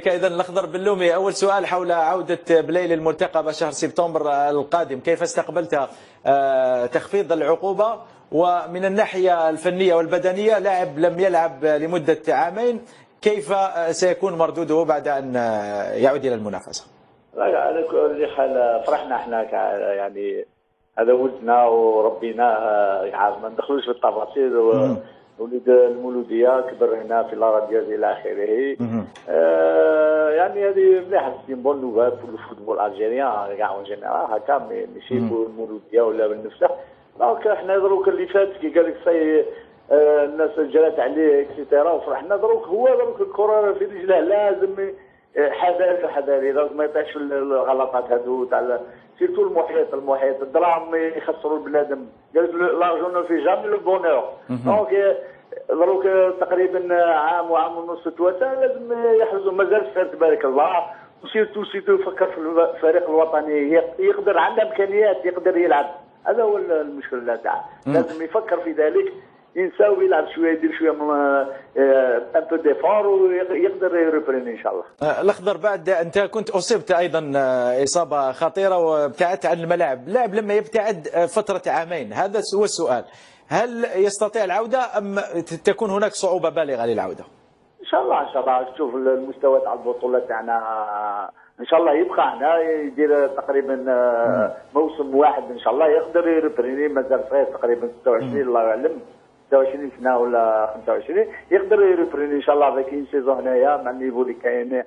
إذا الأخضر بلومي، أول سؤال حول عودة بليل المرتقبة شهر سبتمبر القادم، كيف استقبلت تخفيض العقوبة؟ ومن الناحية الفنية والبدنية، لاعب لم يلعب لمدة عامين، كيف سيكون مردوده بعد أن يعود إلى المنافسة؟ على كل حال فرحنا احنا يعني هذا ولدنا وربيناه، يعني ما ندخلوش في التفاصيل. ولد المولوديه كبر هنا في لاغادياز الى اخره. يعني هذه مليحه، سي بون نوفال بور الفوتبول الجيريان كاع اون جينيرال هكا، ماشي بور المولوديه ولا بالنفسه. دونك احنا دروك اللي فات كي قال لك سي الناس جرات عليه اكسيتيرا وفرحنا. دروك الكره في رجله لازم حذاري دونك ما يطيحش في الغلطات هذو تاع سيرتو المحيط الدراهم يخسروا البنادم. قال لك لارجون في جامي لو بونور. دونك دروك تقريبا عام وعام ونص توسع لازم يحرزوا. مازال صغير تبارك الله، وسيرتو يفكر في الفريق الوطني، يقدر عنده امكانيات يقدر يلعب. هذا هو المشكله تاعه، لازم يفكر في ذلك، ينسى ويلعب شويه، يدير شويه ان بو ديفور ويقدر يريبرين ان شاء الله. الاخضر، بعد انت كنت اصبت ايضا اصابه خطيره وابتعدت عن الملاعب، لاعب لما يبتعد فتره عامين، هذا هو السؤال، هل يستطيع العوده ام تكون هناك صعوبه بالغه للعوده؟ ان شاء الله تشوف المستوى تاع البطوله تاعنا، ان شاء الله يبقى هنا يدير تقريبا موسم واحد ان شاء الله، يقدر يريبريني. مازال صغير تقريبا 26 الله اعلم، 26 سنه ولا 25 يقدر يريبريني ان شاء الله. ذاك سيزون هنايا مع النيفو اللي كاين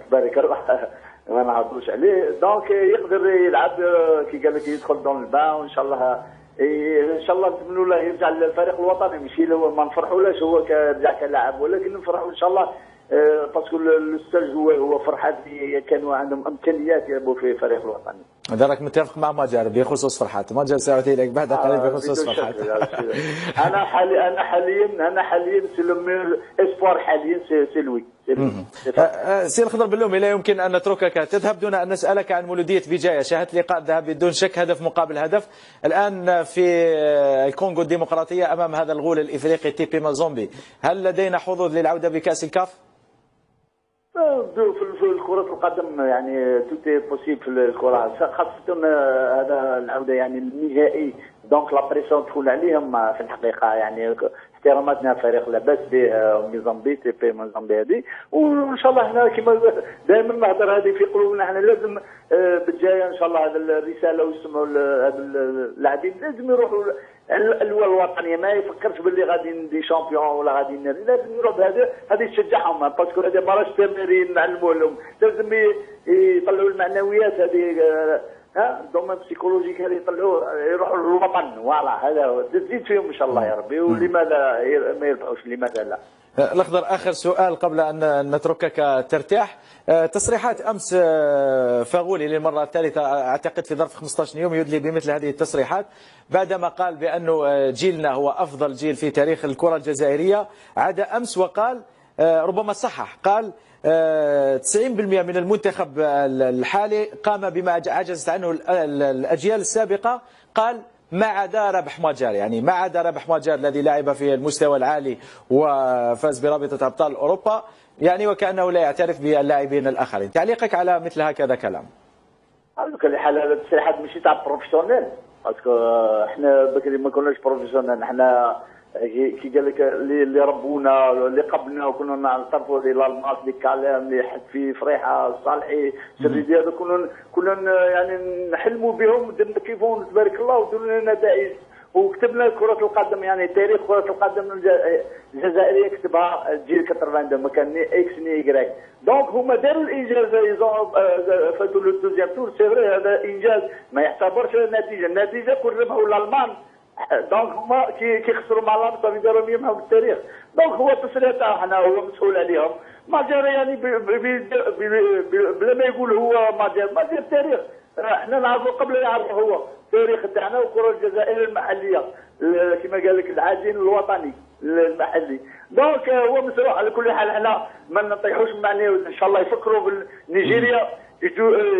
تبارك الله ما نهضروش عليه. دونك يقدر يلعب كي قال لك يدخل دون البان، وان شاء الله نتمنوا له يرجع للفريق الوطني. ماشي لو ما نفرحولاش هو كرجع كلاعب، ولكن نفرحوا ان شاء الله باسكو الاستاذ هو فرحات كانوا عندهم امكانيات يلعبوا في الفريق الوطني. هذا راك متفق مع ماجر بخصوص فرحات. ماجر ساعتي لك بعد قليل بخصوص فرحات. انا حاليا سي لو ميور اسبوار حاليا سي لوي. سي الخضر بلومي، لا يمكن ان نتركك تذهب دون ان نسالك عن مولوديه بجايه. شاهدت لقاء ذهبي بدون شك، هدف مقابل هدف. الان في الكونغو الديمقراطيه امام هذا الغول الافريقي تيبي مازومبي، هل لدينا حظوظ للعوده بكاس الكاف؟ في كرة القدم يعني توتي بوسيبل في الكرة، خاصة هذا العودة يعني النهائي. دونك لا بريسيون تكون عليهم في الحقيقة. يعني احتراماتنا فريق لاباس به موزامبيق تي موزامبيق هذه، وان شاء الله احنا كما دائما نهضر هذه في قلوبنا، احنا لازم بالجايه ان شاء الله هذه الرساله ويسمعوا هذا اللاعبين لازم يروحوا الالوى الوطنيه، ما يفكرش باللي غادي ندي شامبيون ولا غادي لازم يروح بهذا، هذه تشجعهم باسكو هذا ماراش تمرين نعلموا لهم، لازم يطلعوا المعنويات هذه دوما بسيكولوجيك هذه يطلعوا يروحوا للوطن. فوالا هذا هو، تزيد فيهم ان شاء الله يا ربي، ولماذا ما يربحوش؟ لماذا لا؟ الأخضر، آخر سؤال قبل أن نتركك ترتاح. تصريحات أمس فاغولي للمرة الثالثة أعتقد في ظرف 15 يوم يدلي بمثل هذه التصريحات، بعدما قال بأنه جيلنا هو أفضل جيل في تاريخ الكرة الجزائرية. عاد أمس وقال ربما صحح، قال 90% من المنتخب الحالي قام بما عجزت عنه الأجيال السابقة، قال ما عدا ربح ماجر، يعني ما عدا ربح ماجر الذي لعب في المستوى العالي وفاز برابطة أبطال أوروبا، يعني وكأنه لا يعترف باللاعبين الآخرين. تعليقك على مثل هكذا كلام؟ على كل حال هذا التصريحات ماشي تاع بروفيسيونيل، باسكو احنا بكري ما كناش بروفيسيونيل. احنا كي قال لك اللي ربونا اللي قبلنا وكنا نعترفوا لي لالماس لي كلام اللي حد في فريحه صالحي سريدي هذا كنا يعني نحلموا بهم ودرنا كيفهم تبارك الله ودرنا لنا نتائج وكتبنا كرة القدم. يعني تاريخ كرة القدم الجزائرية كتبها جيل 82 ما كان اكس ني يكراك. دونك هما داروا الانجاز، فاتوا لو دوزيام تور سي فري، هذا انجاز ما يعتبرش النتيجة كل ربحوا الالمان. دونك هما كي خسروا مع الارض صافي داروا يمحوا بالتاريخ. دونك هو التصريح تاعنا هو مسؤول عليهم. ماجر يعني بلا ما يقول هو ماجر تاريخ، احنا نعرفوا قبل يعرفوا هو التاريخ تاعنا والكره الجزائريه المحليه كما قال لك العجين الوطني المحلي. دونك هو مسؤول. على كل حال احنا ما نطيحوش معناه ان شاء الله يفكروا بنيجيريا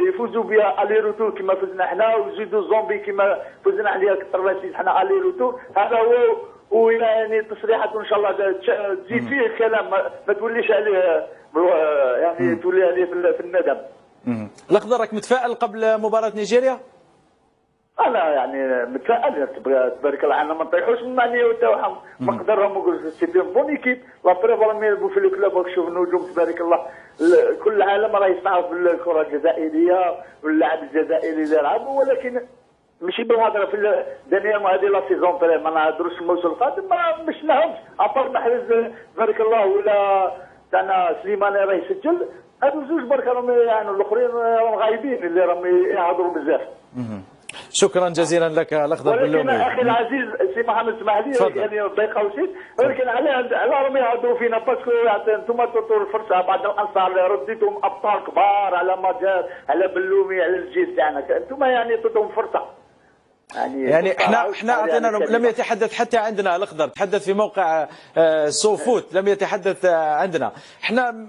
يفوزوا بها الي روتور كما فزنا احنا، ويزيدوا زومبي كما فزنا عليها 86 احنا الي روتور. هذا هو ويعني تصريحات ان شاء الله تزيد فيه كلام ما توليش عليه يعني تولي عليه في الندم. الاخضر راك متفائل قبل مباراه نيجيريا؟ انا يعني متفائل تبارك الله. انا ما نطيحوش من معنيه تاعهم مقدرهم نقول سي بيان بون ايكيب لا بريف راهم يلعبوا في الكلوب. شوف النجوم تبارك الله كل العالم راه يصنعوا في الكره الجزائريه واللاعب الجزائري اللي يلعبوا، ولكن ماشي بالهضره في دانيال هذه لا سيزون تاعي ما نهضروش الموسم القادم ما مشناهمش ابار محرز تبارك الله ولا تاعنا سليماني راه يسجل. هادو زوج برك راهم يعني الاخرين راهم غايبين اللي راهم يهضروا بزاف. شكرا جزيلا لك الاخضر ولكن باللومي. اخي العزيز سي محمد اسمح لي يعني ضيقه وسيط، ولكن على راهم يهضروا فينا باسكو انتم تعطوا الفرصه بعض الانصار رديتهم ابطال كبار على مجال على بلومي على الجيل تاعنا، انتم يعني تعطوهم فرصه. يعني احنا اعطينا لم يتحدث حتى عندنا الاخضر، تحدث في موقع سوفوت لم يتحدث عندنا. احنا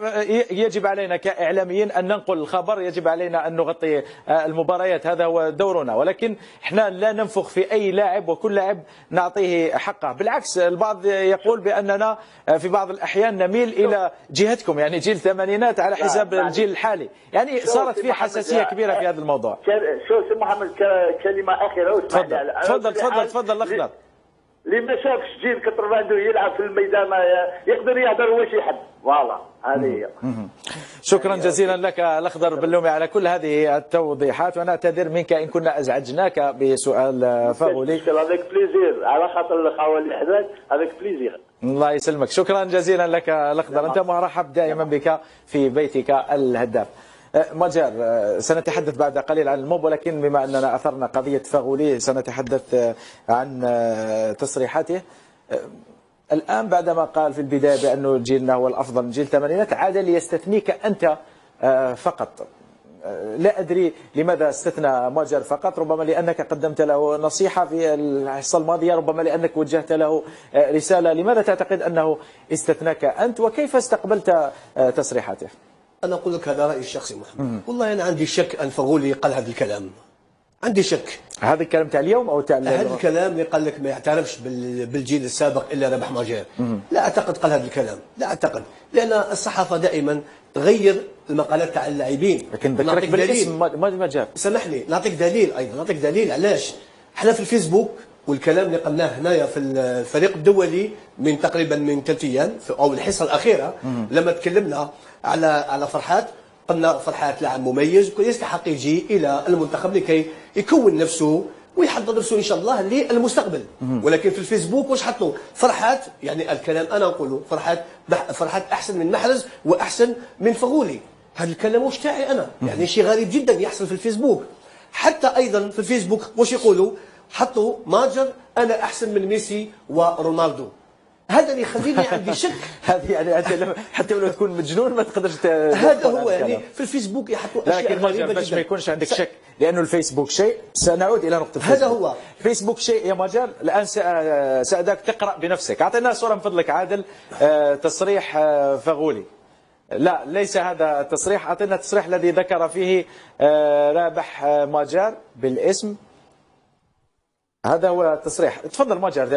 يجب علينا كاعلاميين ان ننقل الخبر، يجب علينا ان نغطي المباريات، هذا هو دورنا، ولكن احنا لا ننفخ في اي لاعب وكل لاعب نعطيه حقه. بالعكس البعض يقول باننا في بعض الاحيان نميل الى جهتكم، يعني جيل الثمانينات على حساب الجيل الحالي، يعني صارت في حساسيه كبيره في هذا الموضوع. شو سي محمد كلمه اخيره. تفضل الاخضر. اللي ما شافش جيل كتر عنده يلعب في الميدان ما يقدر يهضر واش يحب. فوالا هذه هي. شكرا جزيلا لك الاخضر باللومي على كل هذه التوضيحات، ونعتذر منك ان كنا ازعجناك بسؤال فاغولي. هذاك بليزير على خاطر الخوالي حداك هذاك بليزير. الله يسلمك، شكرا جزيلا لك الاخضر، انت مرحب دائما بك في بيتك الهداف. مجار سنتحدث بعد قليل عن الموب، ولكن بما أننا أثرنا قضية فاغولي سنتحدث عن تصريحاته. الآن بعدما قال في البداية بأنه جيلنا هو الأفضل من جيل الثمانينات، عاد ليستثنيك أنت فقط. لا أدري لماذا استثنى مجار فقط، ربما لأنك قدمت له نصيحة في الحصة الماضية، ربما لأنك وجهت له رسالة. لماذا تعتقد أنه استثناك أنت، وكيف استقبلت تصريحاته؟ أنا أقول لك هذا رأيي الشخصي محمد. والله أنا عندي شك أن فاغولي قال هذا الكلام. عندي شك. هذا الكلام تاع اليوم أو تاع هذا الكلام اللي قال لك ما يعترفش بالجيل السابق إلا ربح مجار. لا أعتقد قال هذا الكلام، لا أعتقد، لأن الصحافة دائما تغير المقالات تاع اللاعبين. لكن ذكرك بالاسم ما جاب. سامحني نعطيك دليل أيضا، نعطيك دليل علاش. احنا في الفيسبوك والكلام اللي قلناه هنايا في الفريق الدولي من تقريبا من 3 ايام او الحصه الاخيره لما تكلمنا على فرحات، قلنا فرحات لاعب مميز ويستحق يجي الى المنتخب لكي يكون نفسه ويحضر نفسه ان شاء الله للمستقبل. ولكن في الفيسبوك واش حطوا؟ فرحات، يعني الكلام انا نقوله فرحات احسن من محرز واحسن من فاغولي. هذا الكلام واش تاعي انا، يعني شيء غريب جدا يحصل في الفيسبوك. حتى ايضا في الفيسبوك واش يقولوا؟ حطوا ماجر انا احسن من ميسي ورونالدو. هذا اللي يخليني عندي شك. هذه يعني انت حتى لو تكون مجنون ما تقدرش هذا هو يعني في الفيسبوك يحطوا اشياء غريبه جدا. باش ما يكونش عندك شك، لانه الفيسبوك شيء. سنعود الى نقطه هذا هو الفيسبوك شيء يا مجال. الان سأدعك تقرا بنفسك. اعطينا صوره من فضلك عادل، تصريح فاغولي. لا ليس هذا التصريح، اعطينا التصريح الذي ذكر فيه رابح ماجار بالاسم. هذا هو التصريح. تفضل ماجر.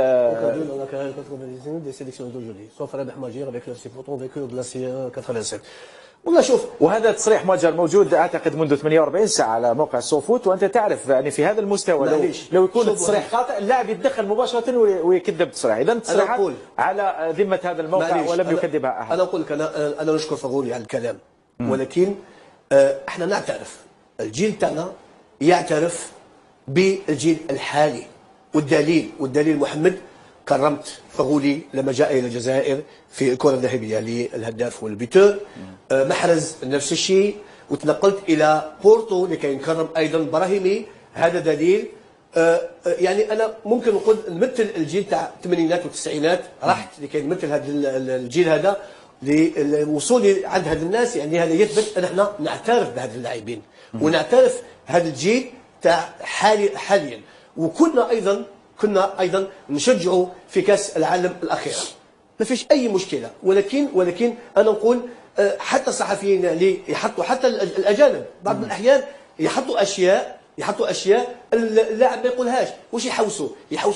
والله شوف، وهذا تصريح ماجر موجود اعتقد منذ 48 ساعه على موقع سوفوت، وانت تعرف يعني في هذا المستوى لو يكون التصريح خاطئ اللاعب يتدخل مباشره ويكذب التصريح. اذا التصريحات على ذمه هذا الموقع ولم يكذبها احد. انا اقول لك انا نشكر فاغولي على الكلام، ولكن احنا نعترف، الجيل تاعنا يعترف بالجيل الحالي، والدليل محمد كرمت فاغولي لما جاء الى الجزائر في الكره الذهبيه للهداف والبيتور. محرز نفس الشيء، وتنقلت الى بورتو لكي نكرم ايضا براهيمي. هذا دليل. يعني انا ممكن نقول نمثل الجيل تاع الثمانينات والتسعينات، رحت لكي نمثل هذا الجيل هذا لوصولي عند هذا الناس. يعني هذا يثبت ان احنا نعترف بهذا اللاعبين ونعترف هذا الجيل تاع حاليا. وكنا ايضا نشجعوا في كاس العالم الاخيره، ما فيش اي مشكله. ولكن انا نقول حتى الصحفيين اللي يحطوا، حتى الاجانب بعض الاحيان يحطوا اشياء اللاعب ما يقولهاش. واش يحوسوا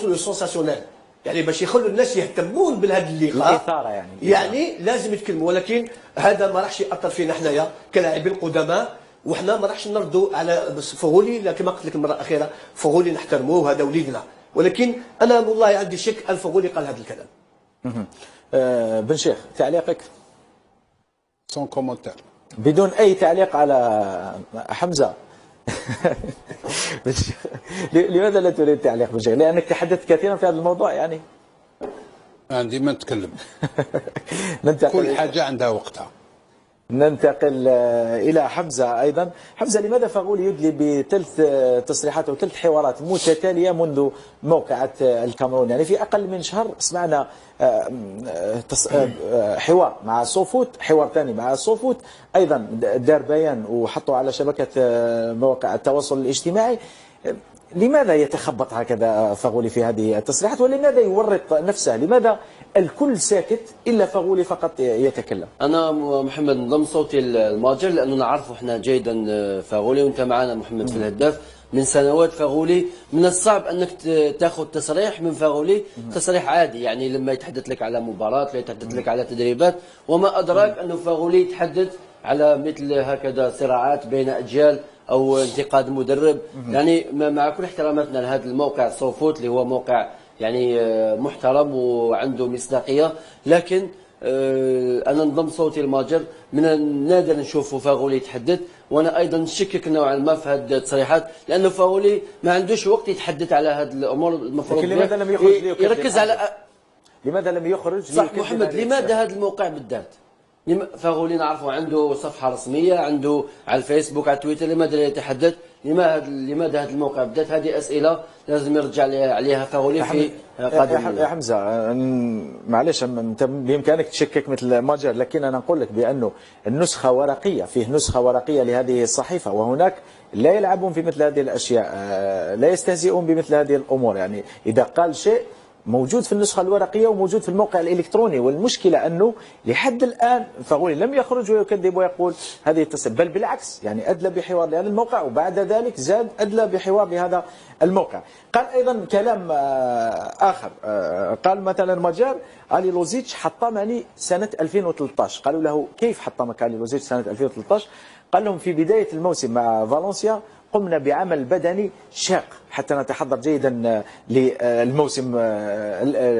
لو سونساسيونيل، يعني باش يخلوا الناس يهتمون بهذا اللقاء، الإثارة يعني لازم يتكلموا. ولكن هذا ما راحش ياثر فينا حنايا كلاعبين قدماء، وحنا ما راحش نردوا على بس فغولي. كما قلت لك المره الاخيره، فغولي نحترموه وهذا وليدنا، ولكن انا والله عندي شك الفغولي قال هذا الكلام. بن شيخ، تعليقك؟ سون كومونتير. بدون اي تعليق على حمزه. لماذا لا تريد تعليق بن شيخ؟ لانك تحدثت كثيرا في هذا الموضوع يعني. عندي ما نتكلم. ننتقل كل حاجه عندها وقتها. ننتقل إلى حمزة أيضا. حمزة، لماذا فغولي يدلي بثلاث تصريحات وثلاث حوارات متتالية منذ موقعة الكاميرون؟ يعني في أقل من شهر سمعنا حوار مع صوفوت، حوار ثاني مع صوفوت، أيضا دار بيان وحطوا على شبكة مواقع التواصل الاجتماعي. لماذا يتخبط هكذا فغولي في هذه التصريحات، ولماذا يورط نفسه؟ لماذا الكل ساكت إلا فغولي فقط يتكلم؟ أنا محمد نضم صوتي الماجر لأنه نعرفه احنا جيدا فغولي، وأنت معنا محمد في الهداف من سنوات. فغولي من الصعب أنك تأخذ تصريح من فغولي تصريح عادي، يعني لما يتحدث لك على مباراة، لا يتحدث لك على تدريبات، وما أدراك أنه فغولي يتحدث على مثل هكذا صراعات بين أجيال أو انتقاد مدرب. يعني مع كل احتراماتنا لهذا الموقع صوفوت اللي هو موقع يعني محترم وعنده مصداقية، لكن أنا نضم صوتي الماجر. من النادر نشوفه فغولي يتحدث، وأنا أيضا نشكك نوعا ما في هذه التصريحات، لأنه فغولي ما عندوش وقت يتحدث على هذه الأمور. المفروض لماذا لم يخرج يركز على لماذا لم يخرج؟ صح محمد، لماذا هذا الموقع بالذات؟ فغولي نعرفه عنده صفحة رسمية، عنده على الفيسبوك، على تويتر، لماذا لا يتحدث؟ لماذا هذا الموقع بالذات؟ هذه أسئلة لازم يرجع عليها فغولي في قادم. يا حمزة، معلش انت بامكانك تشكك مثل ماجر، لكن انا نقول لك بانه النسخة ورقية، فيه نسخة ورقية لهذه الصحيفة، وهناك لا يلعبون في مثل هذه الاشياء، لا يستهزئون بمثل هذه الامور. يعني اذا قال شيء موجود في النسخة الورقية وموجود في الموقع الإلكتروني، والمشكلة أنه لحد الآن فغولي لم يخرج ويكذب ويقول هذه التصريح، بل بالعكس يعني أدلى بحوار لهذا الموقع، وبعد ذلك زاد أدلى بحوار لهذا الموقع. قال أيضا كلام آخر، قال مثلا ماجار علي لوزيتش حطمني سنة 2013. قالوا له كيف حطمك علي لوزيتش سنة 2013؟ قال لهم في بداية الموسم مع فالنسيا قمنا بعمل بدني شاق حتى نتحضر جيدا للموسم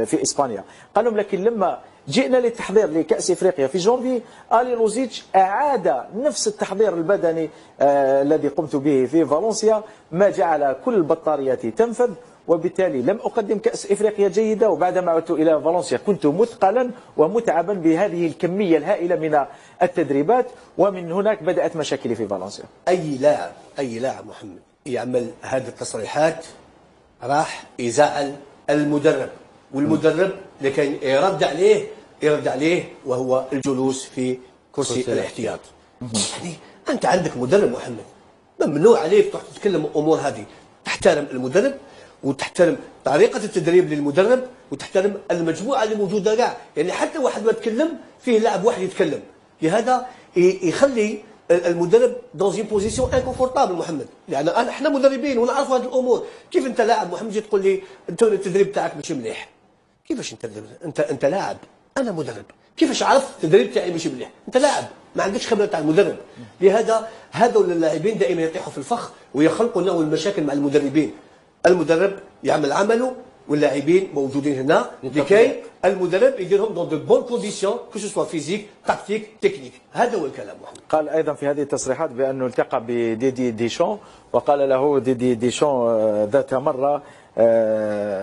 في إسبانيا. قال لهم لكن لما جئنا للتحضير لكأس إفريقيا في جونفي، آلي لوزيتش أعاد نفس التحضير البدني الذي قمت به في فالنسيا، ما جعل كل البطاريات تنفذ، وبالتالي لم أقدم كأس إفريقيا جيدة. وبعدما عدت إلى فالنسيا كنت مثقلا ومتعبا بهذه الكمية الهائلة من التدريبات، ومن هناك بدأت مشاكلي في فالنسيا. أي لاعب محمد يعمل هذه التصريحات راح يزعل المدرب، والمدرب لكي يرد عليه وهو الجلوس في كرسي الاحتياط. يعني أنت عندك مدرب محمد، ممنوع عليك تروح تتكلم الأمور هذه. تحترم المدرب وتحترم طريقة التدريب للمدرب وتحترم المجموعة اللي موجودة كاع. يعني حتى واحد ما يتكلم فيه لاعب واحد يتكلم، لهذا يخلي المدرب دون اون بوزيسيون انكونفورتابل محمد. يعني احنا مدربين ونعرف هذه الامور. كيف انت لاعب محمد تجي تقول لي انت التدريب تاعك ماشي مليح؟ كيفاش انت لاعب، انا مدرب، كيفاش عرفت التدريب تاعي ماشي مليح؟ انت لاعب ما عندكش خبره تاع المدرب. لهذا هذول اللاعبين دائما يطيحوا في الفخ ويخلقوا لنا المشاكل مع المدربين. المدرب يعمل عمله واللاعبين موجودين هنا لكي المدرب يديرهم دون دو بون كونديسيون كو سو سوا فيزيك تكتيك تكنيك. هذا هو الكلام محمد. قال ايضا في هذه التصريحات بانه التقى بديدي ديشون، وقال له ديدي ديشون ذات مره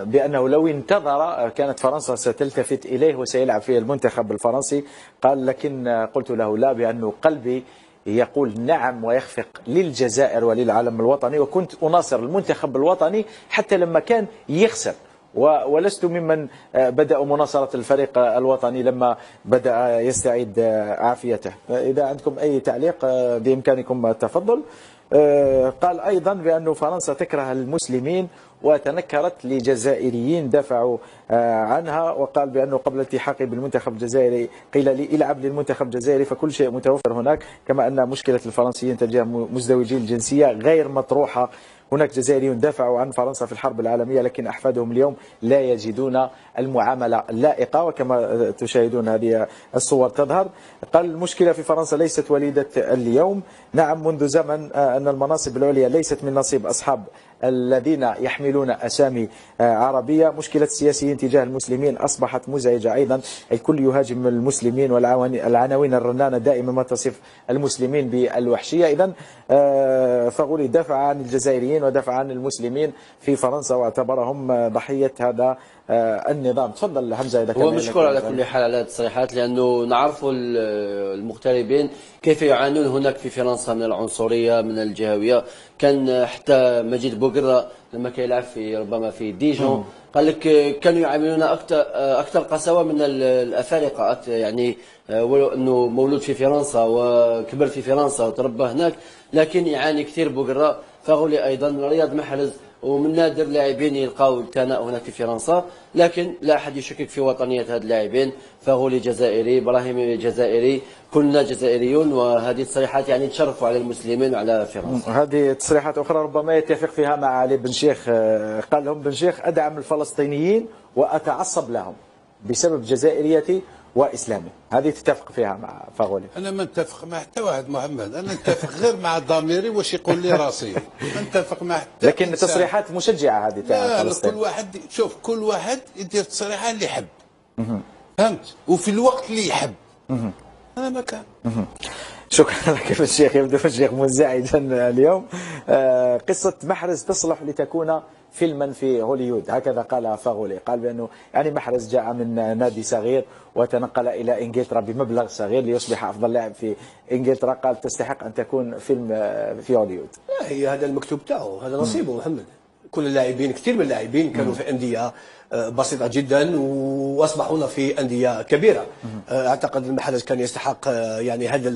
بانه لو انتظر كانت فرنسا ستلتفت اليه وسيلعب في المنتخب الفرنسي. قال لكن قلت له لا، بانه قلبي يقول نعم ويخفق للجزائر وللعلم الوطني، وكنت أناصر المنتخب الوطني حتى لما كان يخسر، ولست ممن بدأوا مناصرة الفريق الوطني لما بدأ يستعيد عافيته. إذا عندكم أي تعليق بإمكانكم التفضل. قال أيضا بأن فرنسا تكره المسلمين وتنكرت لجزائريين دافعوا عنها، وقال بأنه قبل التحاقي بالمنتخب الجزائري قيل لي العب للمنتخب الجزائري فكل شيء متوفر هناك، كما أن مشكلة الفرنسيين تجاه مزدوجي الجنسية غير مطروحة هناك جزائريون دافعوا عن فرنسا في الحرب العالمية لكن أحفادهم اليوم لا يجدون المعاملة اللائقة، وكما تشاهدون هذه الصور تظهر. قال المشكلة في فرنسا ليست وليدة اليوم، نعم منذ زمن أن المناصب العليا ليست من نصيب أصحاب الذين يحملون أسامي عربية. مشكلة السياسيين تجاه المسلمين أصبحت مزعجة أيضا، الكل يهاجم المسلمين والعناوين الرنانة دائما ما تصف المسلمين بالوحشية. إذن فغولي دافع عن الجزائريين ودافع عن المسلمين في فرنسا واعتبرهم ضحية هذا النظام. تفضل حمزة إذا كان هو مشكور على كل حال على هذه التصريحات، لأنه نعرف المغتربين كيف يعانون هناك في فرنسا من العنصرية من الجهوية. كان حتى مجيد بوغرة لما كان يلعب في ربما في ديجون قال لك كانوا يعاملون أكثر قساوة من الأفارقة، يعني ولو أنه مولود في فرنسا وكبر في فرنسا وتربى هناك، لكن يعاني كثير بوغرة. فغولي أيضا رياض محرز، ومن نادر لاعبين يلقاو الثناء هناك في فرنسا، لكن لا أحد يشكك في وطنية هذا اللاعبين. فغولي جزائري، إبراهيمي جزائري، كلنا جزائريون، وهذه التصريحات يعني تشرفوا على المسلمين وعلى فرنسا. هذه تصريحات أخرى ربما يتفق فيها مع علي بن شيخ. قال لهم بن شيخ أدعم الفلسطينيين وأتعصب لهم بسبب جزائريتي وإسلامي. هذه تتفق فيها مع فغولي. انا ما نتفق مع حتى واحد محمد، انا نتفق غير مع ضميري واش يقول لي راسي، ما نتفق مع حتى لكن إنسان. تصريحات مشجعه هذه تاع فلسطين. كل واحد شوف، كل واحد يدير التصريحات اللي يحب، فهمت، وفي الوقت اللي يحب. انا ما كان. شكرا لك الشيخ، يبدو الشيخ منزعجا اليوم. قصة محرز تصلح لتكون فيلما في هوليوود، هكذا قال فغولي. قال بأنه يعني محرز جاء من نادي صغير وتنقل إلى إنجلترا بمبلغ صغير ليصبح أفضل لاعب في إنجلترا. قال تستحق أن تكون فيلم في هوليوود. هي هذا المكتوب تاعو، هذا نصيبه محمد. كل اللاعبين، كثير من اللاعبين كانوا في أندية بسيطة جدا واصبحوا في أندية كبيرة. اعتقد المحرز كان يستحق يعني هذا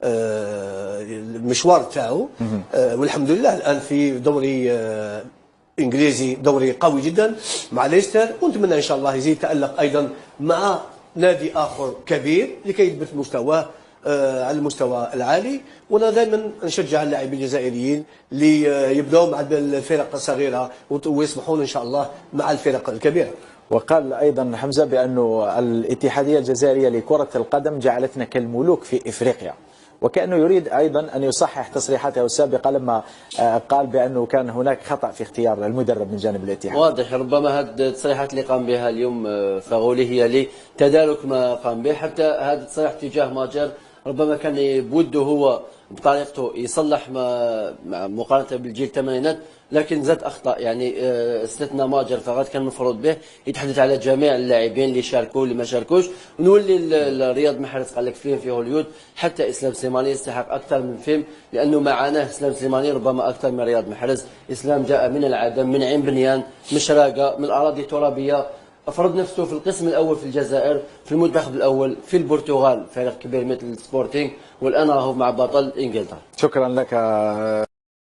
المشوار تاعو، والحمد لله الآن في دوري انجليزي، دوري قوي جدا مع ليستر، ونتمنى ان شاء الله يزيد يتألق ايضا مع نادي اخر كبير لكي يثبت مستواه على المستوى العالي. وانا دائما نشجع اللاعبين الجزائريين اللي يبداوا مع الفرق الصغيره ويصبحون ان شاء الله مع الفرق الكبيره. وقال ايضا حمزه بانه الاتحاديه الجزائريه لكره القدم جعلتنا كالملوك في افريقيا، وكأنه يريد أيضا أن يصحح تصريحاته السابقة لما قال بأنه كان هناك خطأ في اختيار المدرب من جانب الاتحاد. واضح، ربما هذه التصريحات اللي قام بها اليوم فغولي هي لتدارك ما قام به. حتى هذه التصريح تجاه ماجر ربما كان بوده هو بطريقته يصلح ما مقارنة بالجيل الثمانينات، لكن زاد أخطأ. يعني استثنى ماجر فقط، كان المفروض به يتحدث على جميع اللاعبين اللي شاركوا واللي ما شاركوش، ونولي رياض محرز قال لك فيلم في هوليوود. حتى إسلام سليماني يستحق أكثر من فيلم، لأنه معاناه إسلام سليماني ربما أكثر من رياض محرز. إسلام جاء من العدم، من عين بنيان، من شراقة، من أراضي ترابية، أفرض نفسه في القسم الأول في الجزائر، في المنتخب الأول في البرتغال، فريق كبير مثل سبورتينغ، والآن راهو مع بطل إنجلترا. شكرا لك